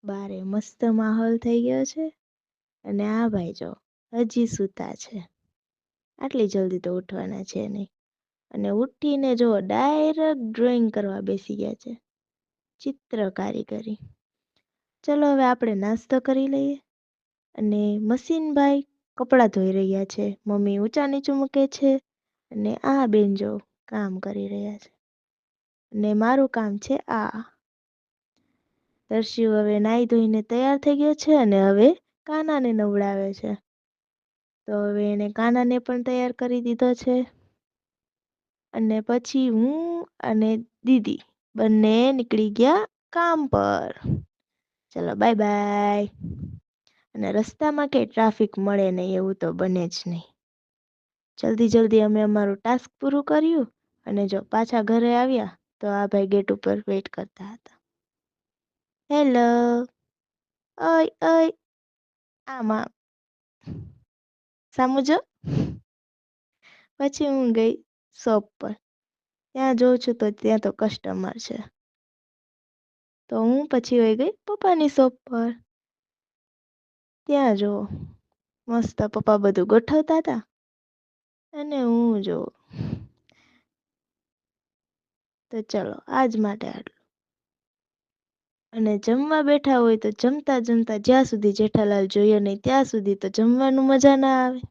બારે મસ્ત માહોલ થઈ ગયો છે અને આ ભાઈ જો હજી સૂતા છે. આટલી જલ્દી તો ઉઠવાના છે નહીં. અને ઉઠીને જો ડાયરેક્ટ ડ્રોઈંગ કરવા બેસી ગયા છે. ચિત્રકારી કરી. ચલો હવે આપણે નાસ્તો કરી લઈએ. અને મસીનભાઈ કપડાં ધોઈ રહ્યા છે. મમ્મી ઊંચા નીચું મૂકે છે અને આ બેન જો કામ કરી રહ્યા છે. અને મારું કામ છે આ. દર્શિવ હવે નાહી ધોઈને તૈયાર થઈ ગયો છે અને હવે કાનાને નવડાવે છે. તો હવે એને કાનાને પણ તૈયાર કરી દીધો છે. અને પછી હું અને દીદી બંને નીકળી ગયા કામ પર. ચલો બાય બાય. અને રસ્તામાં કે ટ્રાફિક મળે નહીં એવું તો બને જ નહીં. જલ્દી જલ્દી અમે અમારું ટાસ્ક પૂરું કર્યું અને જો પાછા ઘરે આવ્યા તો આ ભાઈ ગેટ ઉપર વેઇટ કરતા હતા. હેલો. ઓય ઓય. આમાં સામું જો. પછી હું ગઈ શોપ પર. ત્યાં જોઉં છું તો ત્યાં તો કસ્ટમર છે. તો હું પછી વઈ ગઈ પપ્પાની શોપ પર. ત્યાં જો મસ્ત પપ્પા બધું ગોઠવતા હતા. અને હું જો. તો ચલો આજ માટે આટલું. અને જમવા બેઠા હોય તો જમતા જમતા જ્યાં સુધી જેઠાલાલ જોઈએ નહીં ત્યાં સુધી તો જમવાનું મજા ના આવે.